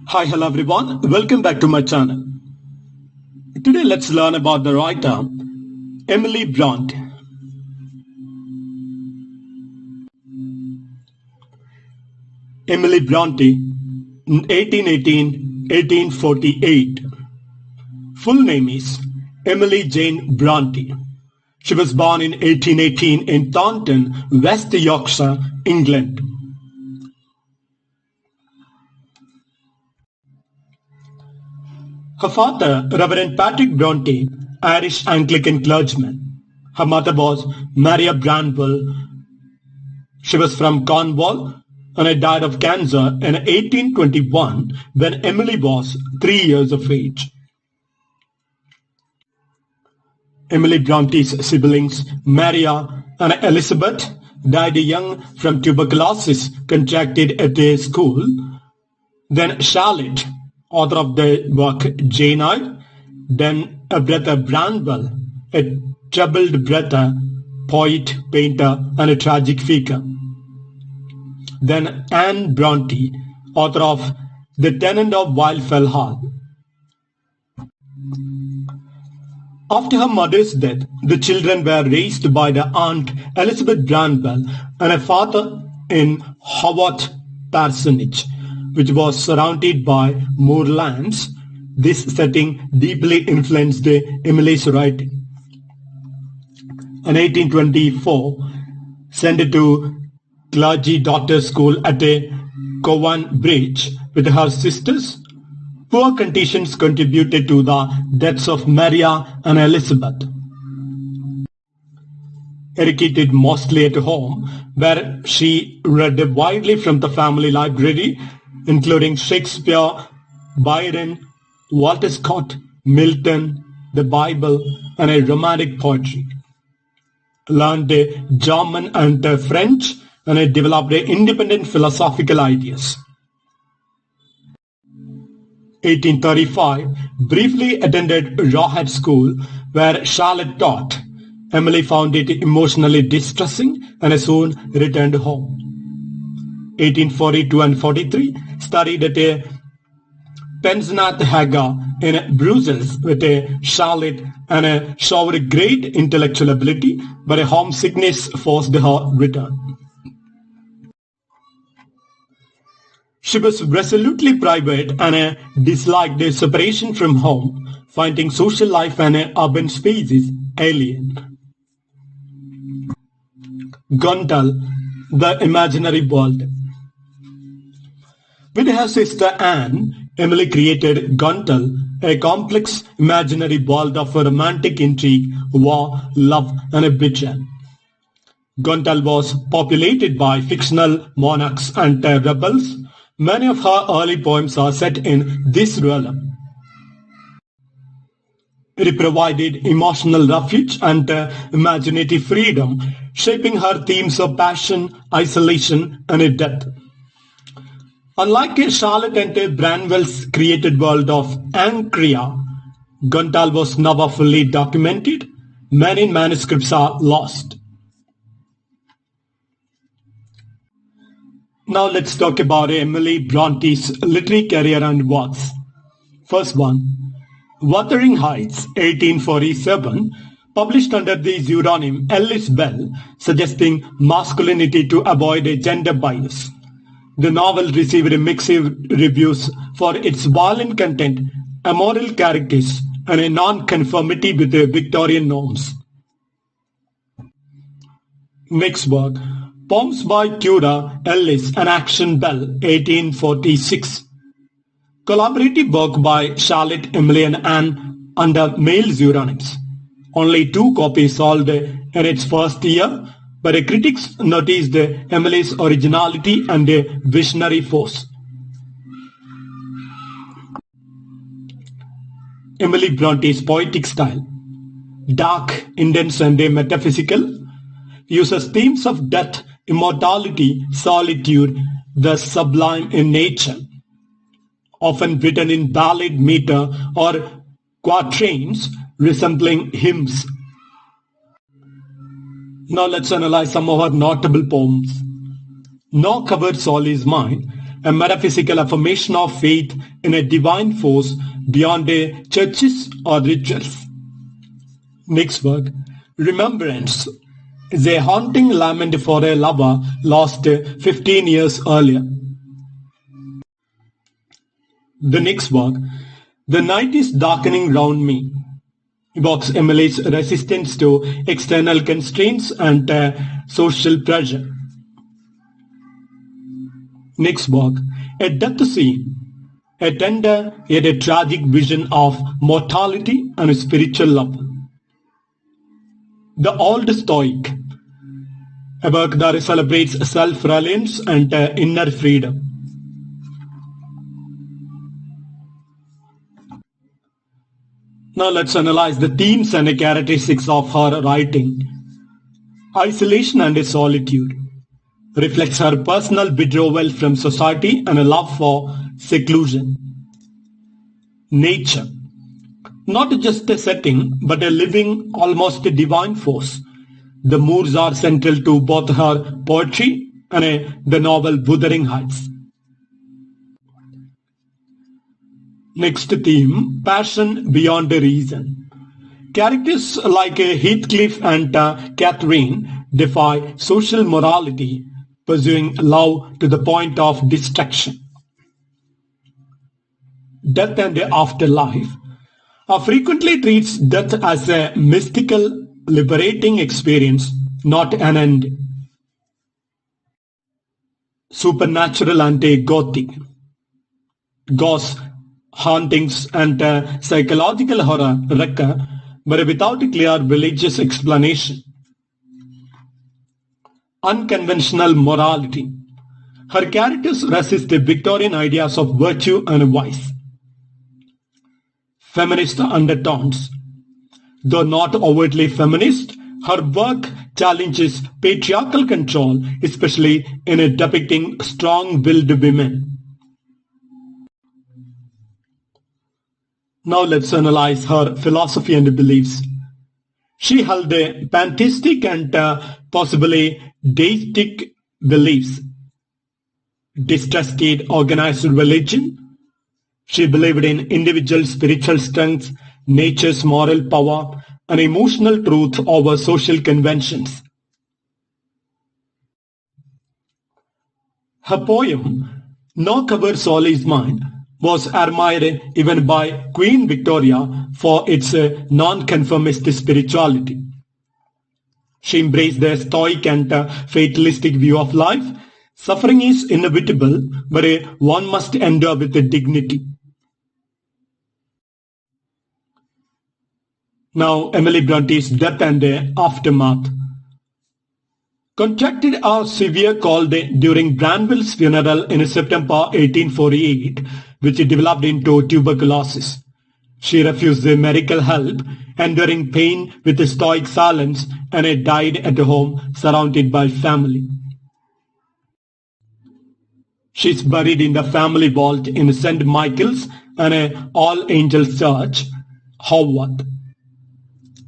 Hi, hello everyone. Welcome back to my channel. Today let's learn about the writer Emily Bronte. Emily Bronte, 1818-1848. Full name is Emily Jane Bronte. She was born in 1818 in Taunton, West Yorkshire, England. Her father, Reverend Patrick Bronte, Irish Anglican clergyman. Her mother was Maria Branwell. She was from Cornwall and had died of cancer in 1821 when Emily was 3 years of age. Emily Bronte's siblings, Maria and Elizabeth, died young from tuberculosis contracted at their school. Then Charlotte, author of the work Jane Eyre, then a brother Branwell, a troubled brother, poet, painter, and a tragic figure. Then Anne Bronte, author of The Tenant of Wildfell Hall. After her mother's death, the children were raised by the aunt Elizabeth Branwell and a father in Haworth Parsonage, which was surrounded by moorlands. This setting deeply influenced Emily's writing. In 1824, sent to clergy daughter's school at a Cowan Bridge with her sisters, poor conditions contributed to the deaths of Maria and Elizabeth. Educated mostly at home, where she read widely from the family library, including Shakespeare, Byron, Walter Scott, Milton, the Bible, and a romantic poetry. Learned German and French, and developed independent philosophical ideas. 1835, briefly attended Rawhead School, where Charlotte taught. Emily found it emotionally distressing and soon returned home. 1842 and 43, studied at a Pensionnat Haga in Brussels with a Charlotte and showed great intellectual ability, but a homesickness forced her return. She was resolutely private and disliked the separation from home, finding social life and urban spaces alien. Guntal, the imaginary world. With her sister Anne, Emily created Guntal, a complex imaginary world of romantic intrigue, war, love, and betrayal. Guntal was populated by fictional monarchs and rebels. Many of her early poems are set in this realm. It provided emotional refuge and imaginative freedom, shaping her themes of passion, isolation, and death. Unlike Charlotte and Branwell's created world of Ancrea, Guntal was never fully documented. Many manuscripts are lost. Now let's talk about Emily Bronte's literary career and works. First one, Wuthering Heights, 1847, published under the pseudonym Ellis Bell, suggesting masculinity to avoid a gender bias. The novel received mixed reviews for its violent content, immoral characters, and a non-conformity with the Victorian norms. Next work, Poems by Cura, Ellis and Action Bell, 1846. Collaborative work by Charlotte, Emily and Anne under male pseudonyms. Only 2 copies sold in its first year, but critics noticed Emily's originality and visionary force. Emily Bronte's poetic style, dark, intense and metaphysical, uses themes of death, immortality, solitude, the sublime in nature, often written in ballad meter or quatrains resembling hymns. Now let's analyze some of her notable poems. No Covered Soul Is Mine, a metaphysical affirmation of faith in a divine force beyond a churches or rituals. Next work, Remembrance, is a haunting lament for a lover lost 15 years earlier. The next work, The Night is Darkening Round Me, evokes Emily's resistance to external constraints and social pressure. Next work, A Death Scene, a tender yet a tragic vision of mortality and spiritual love. The Old Stoic, a work that celebrates self-reliance and inner freedom. Now let's analyze the themes and the characteristics of her writing. Isolation and solitude reflects her personal withdrawal from society and a love for seclusion. Nature, not just a setting, but a living, almost a divine force. The moors are central to both her poetry and the novel Wuthering Heights. Next theme, passion beyond reason. Characters like Heathcliff and Catherine defy social morality, pursuing love to the point of distraction. Death and the afterlife frequently treats death as a mystical, liberating experience, not an end. Supernatural and gothic. Ghosts, hauntings and psychological horror recur, but without a clear religious explanation. Unconventional morality. Her characters resist the Victorian ideas of virtue and vice. Feminist undertones. Though not overtly feminist, her work challenges patriarchal control, especially in depicting strong-willed women. Now let's analyze her philosophy and beliefs. She held a pantheistic and possibly deistic beliefs, distrusted organized religion. She believed in individual spiritual strength, nature's moral power, and emotional truth over social conventions. Her poem, No Cover Soul Is Mine, was admired even by Queen Victoria for its non-conformist spirituality. She embraced the stoic and fatalistic view of life. Suffering is inevitable, but one must endure with dignity. Now, Emily Bronte's death and aftermath. Contracted a severe cold during Branwell's funeral in September 1848, which developed into tuberculosis. She refused medical help, enduring pain with stoic silence, and died at home surrounded by family. She is buried in the family vault in St. Michael's and All Angels Church, Haworth.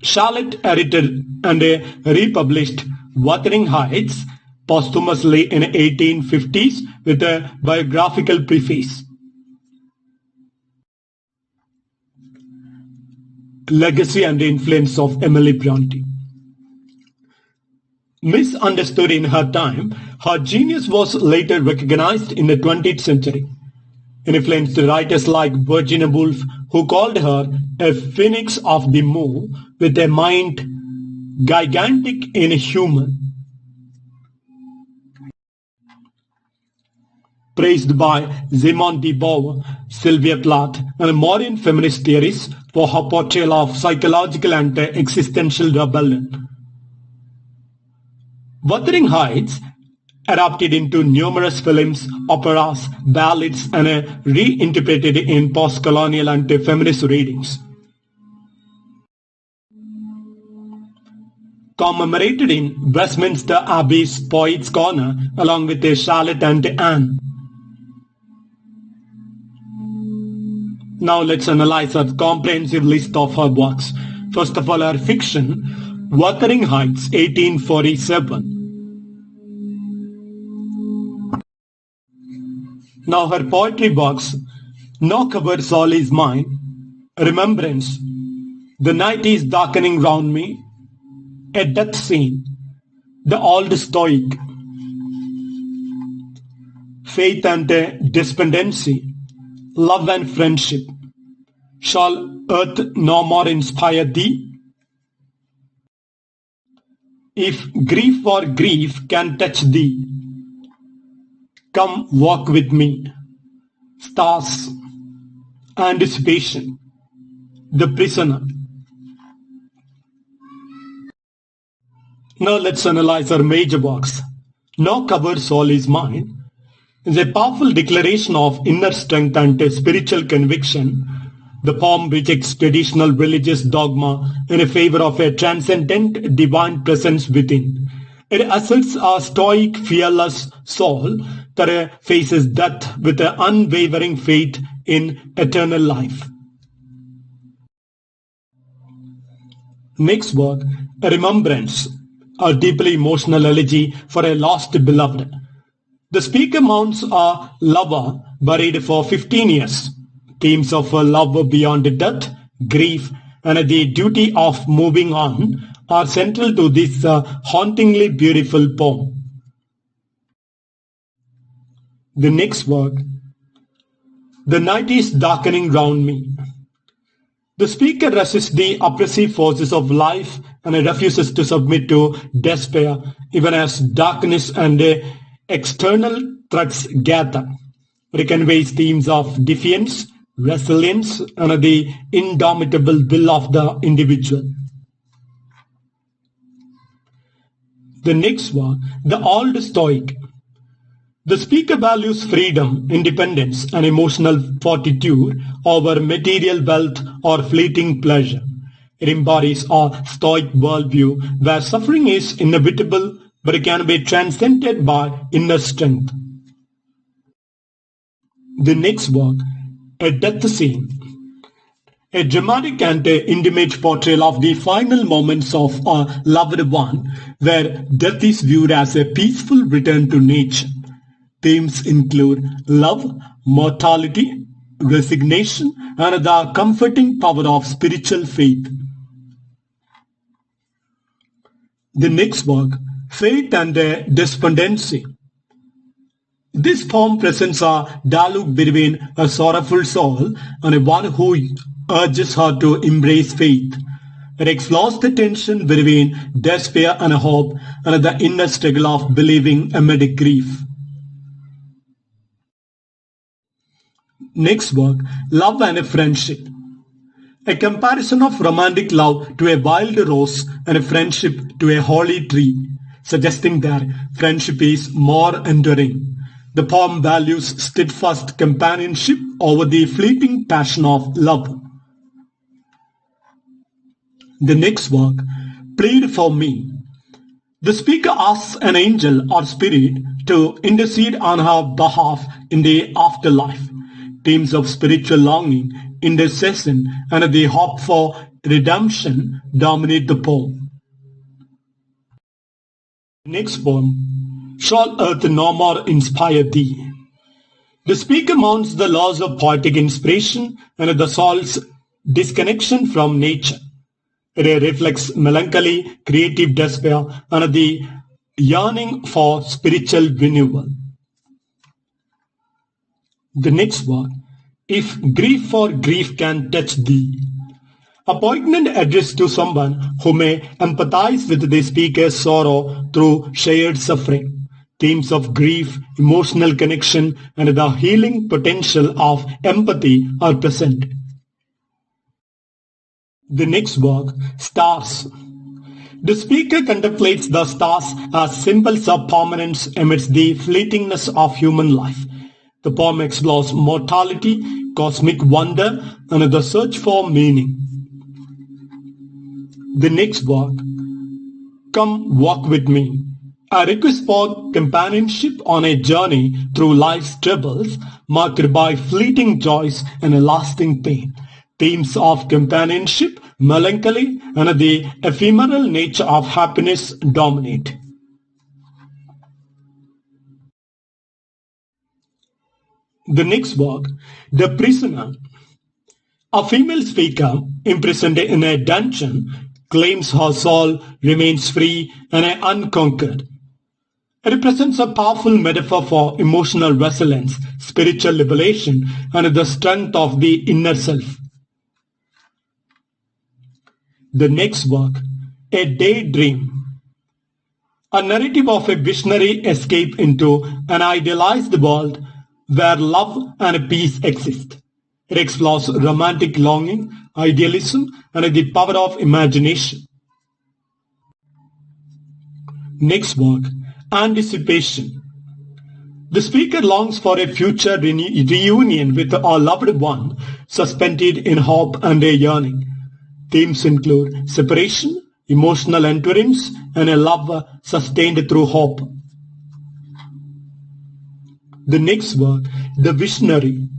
Charlotte edited and republished Wuthering Heights posthumously in 1850s with a biographical preface. Legacy and influence of Emily Bronte. Misunderstood in her time, her genius was later recognized in the 20th century. Influenced writers like Virginia Woolf, who called her a phoenix of the moor with a mind gigantic in humor. Praised by Simone de Beauvoir, Sylvia Plath, and modern feminist theories for her portrayal of psychological and existential rebellion. Wuthering Heights, adapted into numerous films, operas, ballads, and reinterpreted in post-colonial and feminist readings. Commemorated in Westminster Abbey's Poets' Corner along with Charlotte and Anne. Now let's analyze a comprehensive list of her works. First of all, her fiction, Wuthering Heights, 1847. Now her poetry box, no covered soul is mine, remembrance, the night is darkening round me, a death scene, the old stoic, faith and despondency, love and friendship. Shall earth no more inspire thee? If grief or grief can touch thee, come walk with me. Stars, anticipation, the prisoner. Now let's analyze our major box. No covered soul is mine is a powerful declaration of inner strength and spiritual conviction. The poem rejects traditional religious dogma in favor of a transcendent divine presence within. It asserts a stoic, fearless soul that faces death with an unwavering faith in eternal life. Next work, a remembrance, a deeply emotional elegy for a lost beloved. The speaker mounts a lover buried for 15 years. Themes of a love beyond death, grief, and the duty of moving on are central to this hauntingly beautiful poem. The next work, the night is darkening round me. The speaker resists the oppressive forces of life and refuses to submit to despair, even as darkness and external threats gather. It conveys themes of defiance, resilience, and the indomitable will of the individual. The next one, the old stoic. The speaker values freedom, independence, and emotional fortitude over material wealth or fleeting pleasure. It embodies a stoic worldview where suffering is inevitable but it can be transcended by inner strength. The next work, a death scene. A dramatic and intimate portrayal of the final moments of a loved one where death is viewed as a peaceful return to nature. Themes include love, mortality, resignation, and the comforting power of spiritual faith. The next work, faith and despondency. This poem presents a dialogue between a sorrowful soul and one who urges her to embrace faith. It explores the tension between despair and hope and the inner struggle of believing amid grief. Next work, love and friendship. A comparison of romantic love to a wild rose and friendship to a holly tree, suggesting that friendship is more enduring. The poem values steadfast companionship over the fleeting passion of love. The next work, Plead for Me. The speaker asks an angel or spirit to intercede on her behalf in the afterlife. Themes of spiritual longing, intercession, and the hope for redemption dominate the poem. Next poem, Shall Earth No More Inspire Thee? The speaker mounts the laws of poetic inspiration and the soul's disconnection from nature. It reflects melancholy, creative despair, and the yearning for spiritual renewal. The next one, If Grief or Grief Can Touch Thee. A poignant address to someone who may empathize with the speaker's sorrow through shared suffering. Themes of grief, emotional connection, and the healing potential of empathy are present. The next work, Stars. The speaker contemplates the stars as symbols of permanence amidst the fleetingness of human life. The poem explores mortality, cosmic wonder, and the search for meaning. The next work, Come Walk With Me. A request for companionship on a journey through life's troubles, marked by fleeting joys and a lasting pain. Themes of companionship, melancholy, and the ephemeral nature of happiness dominate. The next work, The Prisoner. A female speaker imprisoned in a dungeon claims her soul remains free and unconquered. It represents a powerful metaphor for emotional resilience, spiritual liberation, and the strength of the inner self. The next work, A Daydream. A narrative of a visionary escape into an idealized world where love and peace exist. It explores romantic longing, idealism, and the power of imagination. Next work, Anticipation. The speaker longs for a future reunion with a loved one, suspended in hope and a yearning. Themes include separation, emotional endurance, and a love sustained through hope. The next work, The Visionary.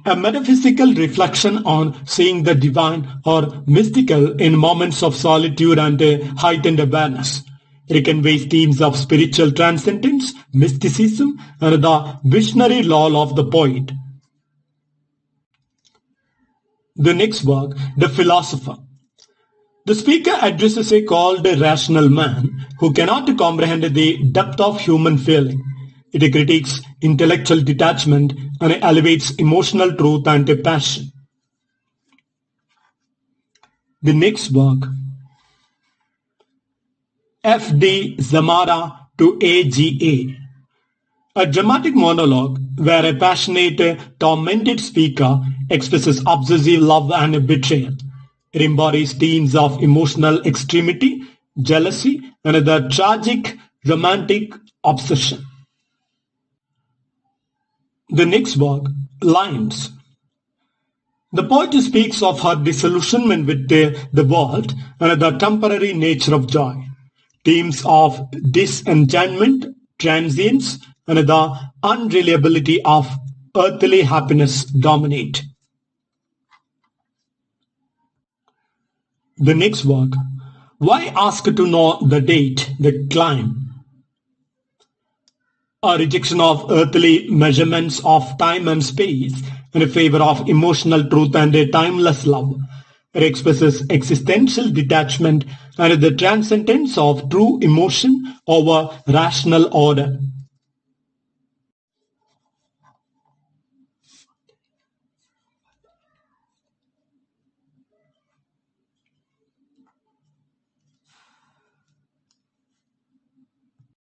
A metaphysical reflection on seeing the divine or mystical in moments of solitude and heightened awareness. It conveys themes of spiritual transcendence, mysticism, and the visionary role of the poet. The next work, The Philosopher. The speaker addresses a cold, rational man who cannot comprehend the depth of human feeling. It critiques intellectual detachment and elevates emotional truth and passion. The next work, F.D. Zamora to A.G.A. A dramatic monologue where a passionate, tormented speaker expresses obsessive love and betrayal. It embodies themes of emotional extremity, jealousy, and the tragic romantic obsession. The next work, Lines. The poet speaks of her disillusionment with the world and the temporary nature of joy. Themes of disenchantment, transience, and the unreliability of earthly happiness dominate. The next work, Why Ask to Know the Date, the Climb? A rejection of earthly measurements of time and space in favor of emotional truth and a timeless love. It expresses existential detachment and the transcendence of true emotion over rational order.